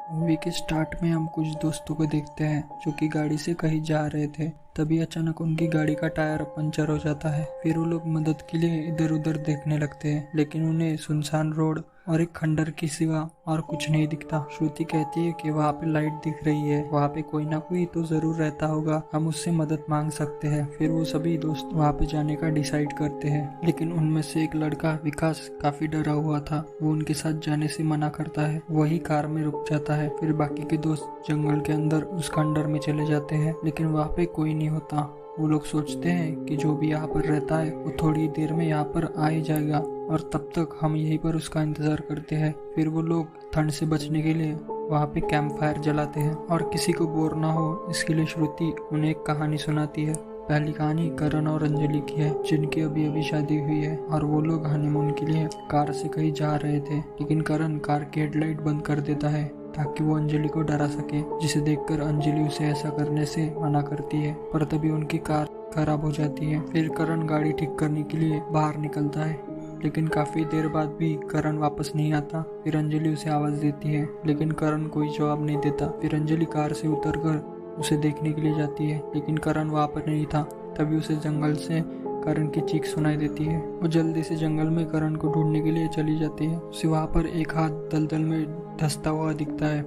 Movie के start में हम कुछ दोस्तों को देखते हैं जो कि गाड़ी से कहीं जा रहे थे। तभी अचानक उनकी गाड़ी का टायर पंचर हो जाता है। फिर वो लोग मदद के लिए इधर उधर देखने लगते हैं, लेकिन उन्हें सुनसान रोड और एक खंडर के सिवा और कुछ नहीं दिखता। श्रुति कहती है कि वहाँ पे लाइट दिख रही है, वहाँ पे कोई ना कोई तो जरूर रहता होगा, हम उससे मदद मांग सकते हैं। फिर वो सभी दोस्त वहाँ पे जाने का डिसाइड करते हैं, लेकिन उनमें से एक लड़का विकास काफी डरा हुआ था। वो उनके साथ जाने से मना करता है, वही कार में रुक जाता है। फिर बाकी के दोस्त जंगल के अंदर उस खंडर में चले जाते हैं, लेकिन वहाँ पे कोई नहीं होता। वो लोग सोचते हैं कि जो भी यहाँ पर रहता है वो थोड़ी देर में यहाँ पर आ ही जाएगा और तब तक हम यहीं पर उसका इंतजार करते हैं। फिर वो लोग ठंड से बचने के लिए वहाँ पे कैंप फायर जलाते हैं और किसी को बोर ना हो इसके लिए श्रुति उन्हें एक कहानी सुनाती है। पहली कहानी करण और अंजलि की है, जिनकी अभी अभी शादी हुई है और वो लोग हनीमून के लिए कार से कहीं जा रहे थे, लेकिन करण कार की हेडलाइट बंद कर देता है ताकि वो अंजलि को डरा सके, जिसे देखकर अंजलि उसे ऐसा करने से मना करती है। पर तभी उनकी कार खराब हो जाती है। फिर करण गाड़ी ठीक करने के लिए बाहर निकलता है, लेकिन काफी देर बाद भी करण वापस नहीं आता। फिर अंजलि उसे आवाज देती है, लेकिन करण कोई जवाब नहीं देता। फिर अंजलि कार से उतरकर उसे देखने के लिए जाती है, लेकिन करण वहाँ पर नहीं था। तभी उसे जंगल से करण की चीख सुनाई देती है। वो जल्दी से जंगल में करण को ढूंढने के लिए चली जाती है। उसे वहाँ पर एक हाथ दलदल में धंसता हुआ दिखता है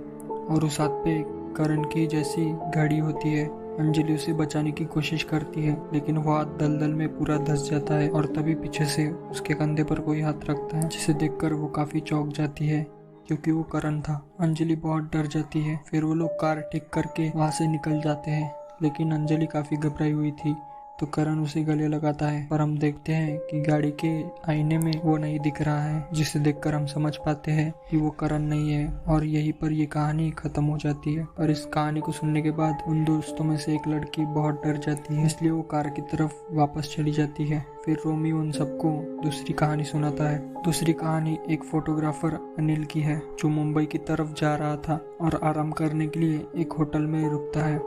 और उस हाथ पे करण की जैसी घड़ी होती है। अंजलि उसे बचाने की कोशिश करती है, लेकिन वो हाथ दलदल में पूरा धंस जाता है और तभी पीछे से उसके कंधे पर कोई हाथ रखता है, जिसे देखकर वो काफी चौंक जाती है क्योंकि वो करण था। अंजलि बहुत डर जाती है। फिर वो लोग कार ठीक करके वहाँ से निकल जाते हैं, लेकिन अंजलि काफी घबराई हुई थी तो करण उसे गले लगाता है। पर हम देखते हैं कि गाड़ी के आईने में वो नहीं दिख रहा है, जिसे देखकर हम समझ पाते हैं कि वो करण नहीं है और यहीं पर ये कहानी खत्म हो जाती है। पर इस कहानी को सुनने के बाद उन दोस्तों में से एक लड़की बहुत डर जाती है, इसलिए वो कार की तरफ वापस चली जाती है। फिर रोमी उन सबको दूसरी कहानी सुनाता है। दूसरी कहानी एक फोटोग्राफर अनिल की है, जो मुंबई की तरफ जा रहा था और आराम करने के लिए एक होटल में रुकता है,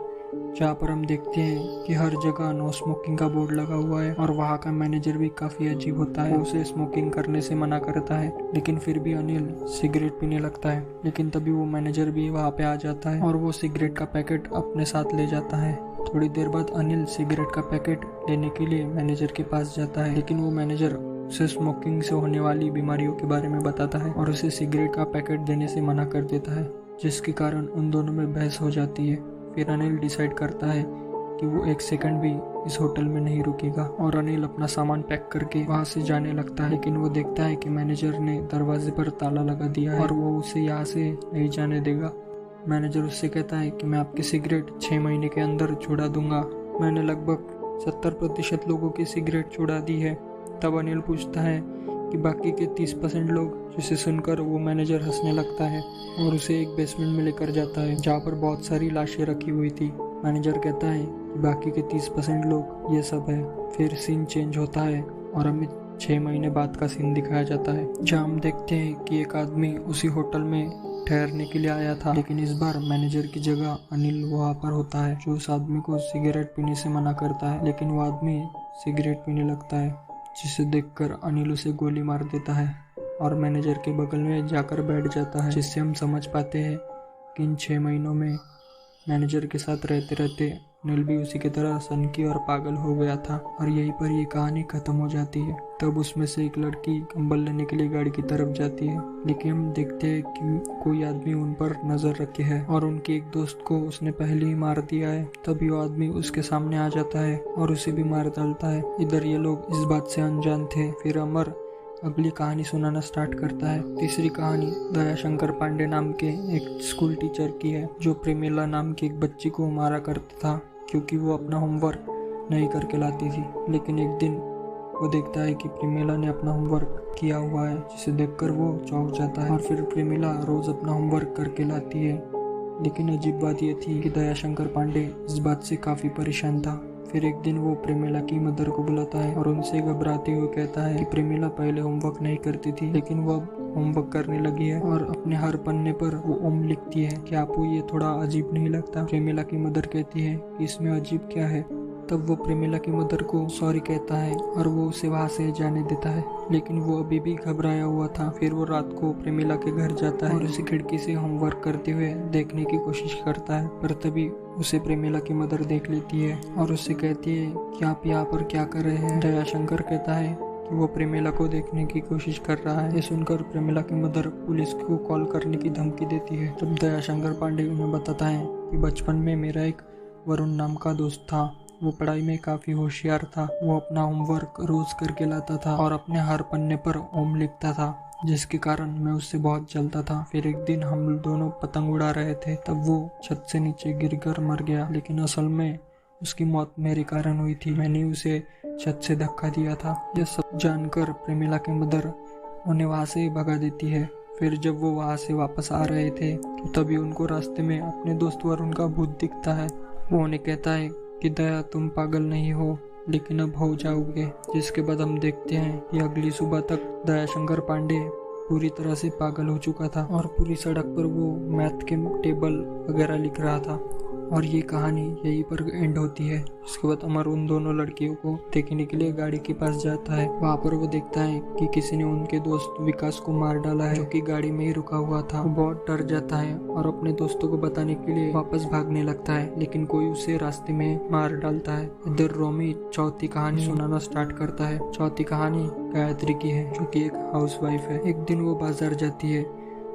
जहाँ पर हम देखते हैं कि हर जगह नो स्मोकिंग का बोर्ड लगा हुआ है और वहाँ का मैनेजर भी काफी अजीब होता है। वो उसे स्मोकिंग करने से मना करता है, लेकिन फिर भी अनिल सिगरेट पीने लगता है। लेकिन तभी वो मैनेजर भी वहाँ पे आ जाता है और वो सिगरेट का पैकेट अपने साथ ले जाता है। थोड़ी देर बाद अनिल सिगरेट का पैकेट लेने के लिए मैनेजर के पास जाता है, लेकिन वो मैनेजर उसे स्मोकिंग से होने वाली बीमारियों के बारे में बताता है और उसे सिगरेट का पैकेट देने से मना कर देता है, जिसके कारण उन दोनों में बहस हो जाती है। फिर अनिल डिसाइड करता है कि वो एक सेकंड भी इस होटल में नहीं रुकेगा और अनिल अपना सामान पैक करके वहाँ से जाने लगता है, लेकिन वो देखता है कि मैनेजर ने दरवाजे पर ताला लगा दिया है और वो उसे यहाँ से नहीं जाने देगा। मैनेजर उससे कहता है कि मैं आपकी सिगरेट 6 महीने के अंदर छुड़ा दूंगा। मैंने लगभग 70% लोगों की सिगरेट छुड़ा दी है। तब अनिल पूछता है कि बाकी के 30% लोग, जिसे सुनकर वो मैनेजर हंसने लगता है और उसे एक बेसमेंट में लेकर जाता है, जहाँ पर बहुत सारी लाशें रखी हुई थी। मैनेजर कहता है कि बाकी के 30% लोग ये सब है। फिर सीन चेंज होता है और हमें 6 महीने बाद का सीन दिखाया जाता है, जहाँ हम देखते हैं कि एक आदमी उसी होटल में ठहरने के लिए आया था, लेकिन इस बार मैनेजर की जगह अनिल वहाँ पर होता है, जो उस आदमी को सिगरेट पीने से मना करता है, लेकिन वो आदमी सिगरेट पीने लगता है, जिसे देखकर अनिल उसे गोली मार देता है और मैनेजर के बगल में जाकर बैठ जाता है, जिससे हम समझ पाते हैं कि इन 6 महीनों में मैनेजर के साथ रहते रहते अनिल भी उसी की तरह सनकी और पागल हो गया था और यहीं पर ये कहानी खत्म हो जाती है। तब उसमें से एक लड़की कंबल लेने के लिए गाड़ी की तरफ जाती है, लेकिन हम देखते हैं कि कोई आदमी उन पर नजर रखे है और उनके एक दोस्त को उसने पहले ही मार दिया है। तभी वो आदमी उसके सामने आ जाता है और उसे भी मार डालता है। इधर ये लोग इस बात से अनजान थे। फिर अमर अगली कहानी सुनाना स्टार्ट करता है। तीसरी कहानी दयाशंकर पांडे नाम के एक स्कूल टीचर की है, जो प्रेमिला नाम की एक बच्ची को मारा करता था क्योंकि वो अपना होमवर्क नहीं करके लाती थी। लेकिन एक दिन वो देखता है कि प्रेमिला ने अपना होमवर्क किया हुआ है, जिसे देखकर वो चौंक जाता है और फिर प्रेमिला रोज अपना होमवर्क करके लाती है। लेकिन अजीब बात यह थी कि दयाशंकर पांडे इस बात से काफी परेशान था। फिर एक दिन वो प्रेमिला की मदर को बुलाता है और उनसे घबराते हुए कहता है कि प्रेमिला पहले होमवर्क नहीं करती थी, लेकिन वो अब होमवर्क करने लगी है और अपने हर पन्ने पर वो ओम लिखती है। क्या आपको ये थोड़ा अजीब नहीं लगता? प्रेमिला की मदर कहती है कि इसमें अजीब क्या है। तब वो प्रेमिला की मदर को सॉरी कहता है और वो उसे वहाँ से जाने देता है, लेकिन वो अभी भी घबराया हुआ था। फिर वो रात को प्रेमिला के घर जाता है और उसे खिड़की से होमवर्क करते हुए देखने की कोशिश करता है, पर तभी उसे प्रेमिला की मदर देख लेती है और उससे कहती है कि आप यहाँ पर क्या कर रहे हैं। दयाशंकर कहता है कि वो प्रेमिला को देखने की कोशिश कर रहा है। ये सुनकर प्रेमिला की मदर पुलिस को कॉल करने की धमकी देती है। तब दयाशंकर पांडे उन्हें बताता है कि बचपन में मेरा एक वरुण नाम का दोस्त था। वो पढ़ाई में काफी होशियार था। वो अपना होमवर्क रोज करके लाता था और अपने हर पन्ने पर ओम लिखता था, जिसके कारण मैं उससे बहुत जलता था। फिर एक दिन हम दोनों पतंग उड़ा रहे थे, तब वो छत से नीचे गिरकर मर गया, लेकिन असल में उसकी मौत मेरे कारण हुई थी। मैंने उसे छत से धक्का दिया था। यह सब जानकर प्रेमिला की मदर उन्हें वहाँ से भगा देती है। फिर जब वो वहाँ से वापस आ रहे थे तो तभी उनको रास्ते में अपने दोस्त वरुण का भूत दिखता है। वो उन्हें कहता है कि दया, तुम पागल नहीं हो, लेकिन अब हो जाओगे। जिसके बाद हम देखते हैं कि अगली सुबह तक दयाशंकर पांडे पूरी तरह से पागल हो चुका था और पूरी सड़क पर वो मैथ के टेबल वगैरह लिख रहा था। और ये कहानी यहीं पर एंड होती है। उसके बाद अमर उन दोनों लड़कियों को देखने के लिए गाड़ी के पास जाता है। वहाँ पर वो देखता है कि किसी ने उनके दोस्त विकास को मार डाला है, जो कि गाड़ी में ही रुका हुआ था। वो बहुत डर जाता है और अपने दोस्तों को बताने के लिए वापस भागने लगता है, लेकिन कोई उसे रास्ते में मार डालता है। इधर रोमी चौथी कहानी सुनाना स्टार्ट करता है। चौथी कहानी गायत्री की है, जो कि एक हाउसवाइफ है। एक दिन वो बाजार जाती है,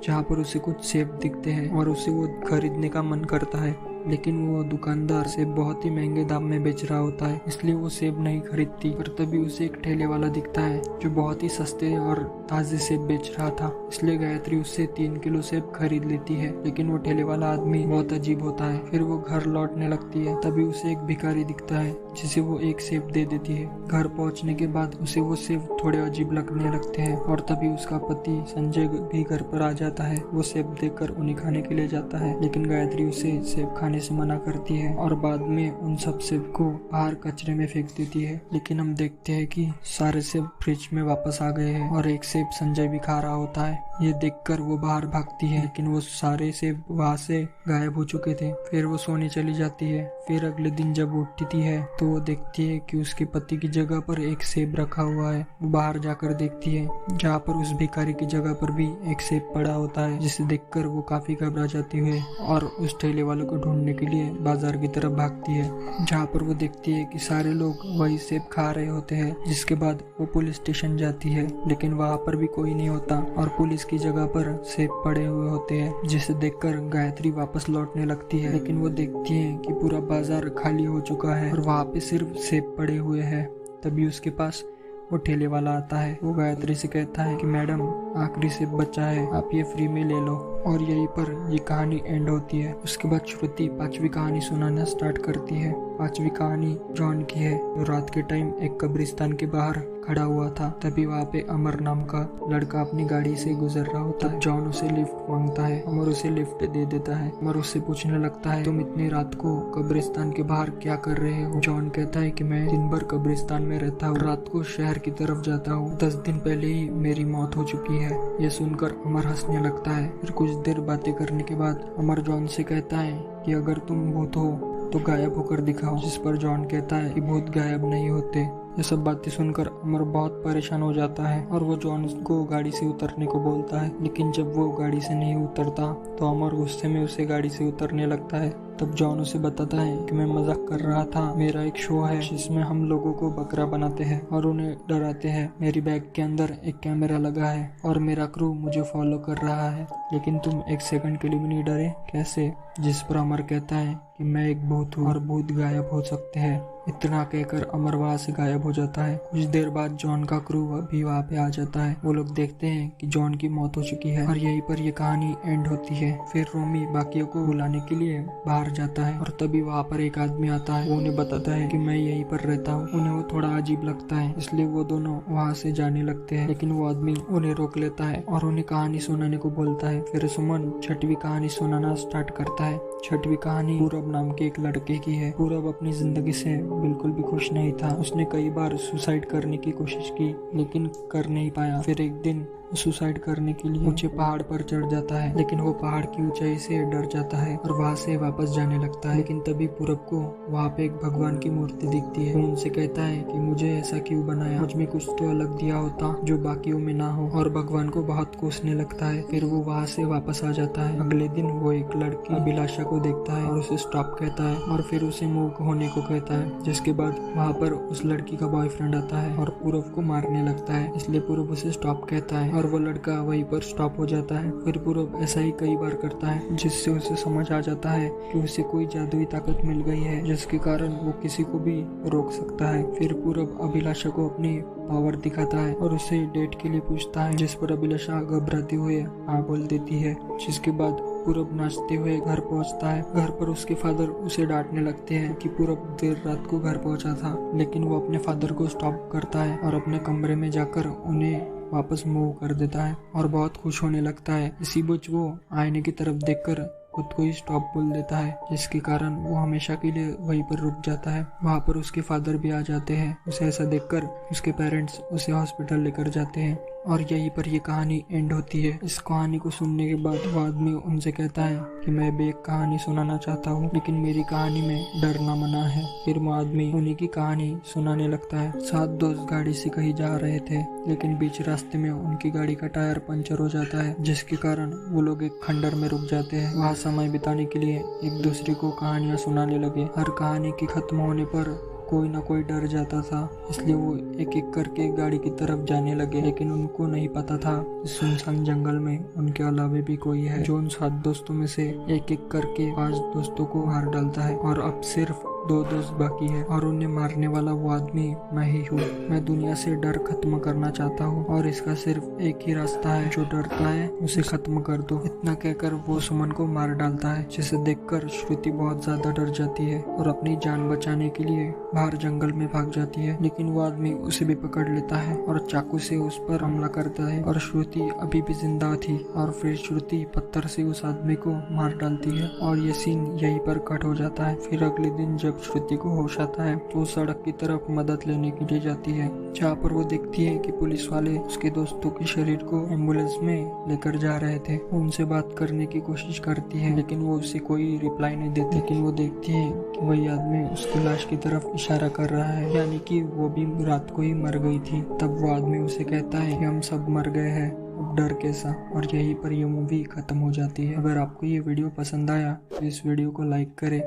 जहाँ पर उसे कुछ सेब दिखते हैं और उसे वो खरीदने का मन करता है, लेकिन वो दुकानदार सेब बहुत ही महंगे दाम में बेच रहा होता है, इसलिए वो सेब नहीं खरीदती। पर तभी उसे एक ठेले वाला दिखता है जो बहुत ही सस्ते और ताजे सेब बेच रहा था, इसलिए गायत्री उससे 3 किलो सेब खरीद लेती है। लेकिन वो ठेले वाला आदमी बहुत अजीब होता है। फिर वो घर लौटने लगती है, तभी उसे एक भिखारी दिखता है जिसे वो एक सेब दे देती है। घर पहुँचने के बाद उसे वो सेब थोड़े अजीब लगने लगते हैं और तभी उसका पति संजय भी घर पर आ जाता है। वो सेब देकर उन्हें खाने के लिए जाता है, लेकिन गायत्री उसे सेब खाने से मना करती है और बाद में उन सब सेब को बाहर कचरे में फेंक देती है। लेकिन हम देखते हैं कि सारे सेब फ्रिज में वापस आ गए हैं और एक सेब संजय भी खा रहा होता है। ये देखकर वो बाहर भागती है, लेकिन वो सारे सेब वहाँ से गायब हो चुके थे। फिर वो सोने चली जाती है। फिर अगले दिन जब उठती है तो वो देखती है कि उसके पति की जगह पर एक सेब रखा हुआ है। वो बाहर जाकर देखती है, जहाँ पर उस भिखारी की जगह पर भी एक सेब पड़ा होता है, जिसे देखकर वो काफी घबरा जाती है और उस ठेले वालों को ढूंढने के लिए बाजार की तरफ भागती है, जहाँ पर वो देखती है कि सारे लोग वही सेब खा रहे होते हैं। जिसके बाद वो पुलिस स्टेशन जाती है, लेकिन वहाँ पर भी कोई नहीं होता और पुलिस की जगह पर सेब पड़े हुए होते हैं, जिसे देखकर गायत्री वापस लौटने लगती है। लेकिन वो देखती है कि पूरा बाजार खाली हो चुका है और वहाँ पे सिर्फ सेब पड़े हुए हैं। तभी उसके पास वो ठेले वाला आता है। वो गायत्री से कहता है कि मैडम, आखिरी सेब बचा है, आप ये फ्री में ले लो। और यहीं पर ये कहानी एंड होती है। उसके बाद श्रुति 5वीं कहानी सुनाना स्टार्ट करती है। 5वीं कहानी जॉन की है, जो रात के टाइम एक कब्रिस्तान के बाहर खड़ा हुआ था। तभी वहाँ पे अमर नाम का लड़का अपनी गाड़ी से गुजर रहा होता है। जॉन उसे लिफ्ट मांगता है। अमर उसे लिफ्ट दे देता है। अमर उससे पूछने लगता है, तुम इतनी रात को कब्रिस्तान के बाहर क्या कर रहे हो? जॉन कहता है कि मैं दिन भर कब्रिस्तान में रहता हूँ, रात को शहर की तरफ जाता हूँ। 10 दिन पहले ही मेरी मौत हो चुकी है। यह सुनकर अमर हंसने लगता है। फिर कुछ देर बातें करने के बाद अमर जॉन से कहता है कि अगर तुम भूत हो तो गायब होकर दिखाओ। जिस पर जॉन कहता है कि भूत गायब नहीं होते। ये सब बातें सुनकर अमर बहुत परेशान हो जाता है और वो जॉन को गाड़ी से उतरने को बोलता है, लेकिन जब वो गाड़ी से नहीं उतरता तो अमर गुस्से में उसे गाड़ी से उतरने लगता है। तब जॉन उसे बताता है कि मैं मजाक कर रहा था, मेरा एक शो है जिसमें हम लोगों को बकरा बनाते हैं और उन्हें डराते हैं। मेरी बैग के अंदर एक कैमरा लगा है और मेरा क्रू मुझे फॉलो कर रहा है, लेकिन तुम 1 सेकंड के लिए भी नहीं डरे? कैसे? जिस पर अमर कहता है कि मैं एक भूत हूँ और भूत गायब हो सकते हैं। इतना कहकर अमर वहाँ से गायब हो जाता है। कुछ देर बाद जॉन का क्रू भी वहाँ पे आ जाता है। वो लोग देखते हैं कि जॉन की मौत हो चुकी है और यहीं पर ये कहानी एंड होती है। फिर रोमी बाकियों को बुलाने के लिए बाहर जाता है और तभी वहाँ पर एक आदमी आता है। वो उन्हें बताता है कि मैं यहीं पर रहता हूँ। उन्हें वो थोड़ा अजीब लगता है, इसलिए वो दोनों वहाँ से जाने लगते हैं, लेकिन वो आदमी उन्हें रोक लेता है और उन्हें कहानी सुनाने को बोलता है। फिर सुमन 6वीं कहानी सुनाना स्टार्ट करता है। 6वीं कहानी पूरब नाम के एक लड़के की है। पूरब अपनी जिंदगी से बिल्कुल भी खुश नहीं था। उसने कई बार सुसाइड करने की कोशिश की, लेकिन कर नहीं पाया। फिर एक दिन सुसाइड करने के लिए ऊंचे पहाड़ पर चढ़ जाता है, लेकिन वो पहाड़ की ऊंचाई से डर जाता है और वहाँ से वापस जाने लगता है। लेकिन तभी पूरब को वहाँ पे एक भगवान की मूर्ति दिखती है। वो उनसे कहता है कि मुझे ऐसा क्यों बनाया, मुझ में कुछ तो अलग दिया होता जो बाकियों में ना हो, और भगवान को बहुत कोसने लगता है। फिर वो वहाँ से वापस आ जाता है। अगले दिन वो एक लड़की अभिलाषा को देखता है और उसे स्टॉप कहता है और फिर उसे मूव होने को कहता है, जिसके बाद वहाँ पर उस लड़की का बॉयफ्रेंड आता है और पूरब को मारने लगता है। इसलिए पूरब उसे स्टॉप कहता है और वो लड़का वहीं पर स्टॉप हो जाता है। फिर पूरब ऐसा ही कई बार करता है, जिससे उसे समझ आ जाता है कि उसे कोई जादुई ताकत मिल गई है, जिसके कारण वो किसी को भी रोक सकता है। फिर पूरब अभिलाषा को अपनी पावर दिखाता है और उसे डेट के लिए पूछता है, जिस पर अभिलाषा घबराते हुए हाँ बोल देती है। जिसके बाद पूरब नाचते हुए घर पहुंचता है। घर पर उसके फादर उसे डांटने लगते हैं कि पूरब देर रात को घर पहुंचा था, लेकिन वो अपने फादर को स्टॉप करता है और अपने कमरे में जाकर उन्हें वापस मूव कर देता है और बहुत खुश होने लगता है। इसी बीच वो आईने की तरफ देखकर खुद को ही स्टॉप बोल देता है, जिसके कारण वो हमेशा के लिए वहीं पर रुक जाता है। वहाँ पर उसके फादर भी आ जाते हैं। उसे ऐसा देखकर उसके पेरेंट्स उसे हॉस्पिटल लेकर जाते हैं और यहीं पर ये कहानी एंड होती है। इस कहानी को सुनने के बाद वो आदमी उनसे कहता है कि मैं भी एक कहानी सुनाना चाहता हूँ, लेकिन मेरी कहानी में डरना मना है। फिर वो आदमी उन्हीं की कहानी सुनाने लगता है। 7 दोस्त गाड़ी से कहीं जा रहे थे, लेकिन बीच रास्ते में उनकी गाड़ी का टायर पंचर हो जाता है, जिसके कारण वो लोग एक खंडर में रुक जाते हैं। वहाँ समय बिताने के लिए एक दूसरे को कहानियां सुनाने लगे। हर कहानी के खत्म होने पर कोई ना कोई डर जाता था, इसलिए वो एक एक करके गाड़ी की तरफ जाने लगे। लेकिन उनको नहीं पता था इस सुनसान जंगल में उनके अलावा भी कोई है, जो उन 7 दोस्तों में से एक एक करके 5 दोस्तों को मार डालता है और अब सिर्फ 2 दोस्त बाकी है और उन्हें मारने वाला वो आदमी मैं ही हूँ। मैं दुनिया से डर खत्म करना चाहता हूँ और इसका सिर्फ एक ही रास्ता है, जो डरता है उसे खत्म कर दो। इतना कहकर वो सुमन को मार डालता है, जिसे देखकर श्रुति बहुत ज्यादा डर जाती है और अपनी जान बचाने के लिए बाहर जंगल में भाग जाती है। लेकिन वो आदमी उसे भी पकड़ लेता है और चाकू से उस पर हमला करता है और श्रुति अभी भी जिंदा थी और फिर श्रुति पत्थर से उस आदमी को मार डालती है और ये सीन यहीं पर कट हो जाता है। फिर अगले दिन जब श्रुति को होश आता है तो सड़क की तरफ मदद लेने के लिए जाती है, जहाँ पर वो देखती है कि पुलिस वाले उसके दोस्तों के शरीर को एम्बुलेंस में लेकर जा रहे थे। उनसे बात करने की कोशिश करती है, लेकिन वो उसे कोई रिप्लाई नहीं देते। लेकिन वो देखती है कि वही आदमी उसकी लाश की तरफ इशारा कर रहा है, यानी कि वो भी रात को ही मर गई थी। तब वो आदमी उसे कहता है कि हम सब मर गए हैं, अब डर कैसा। और यहीं पर ये मूवी खत्म हो जाती है। अगर आपको ये वीडियो पसंद आया तो इस वीडियो को लाइक करें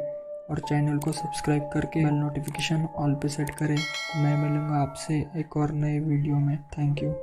और चैनल को सब्सक्राइब करके बेल नोटिफिकेशन ऑल पे सेट करें। मैं मिलूंगा आपसे एक और नए वीडियो में। Thank you.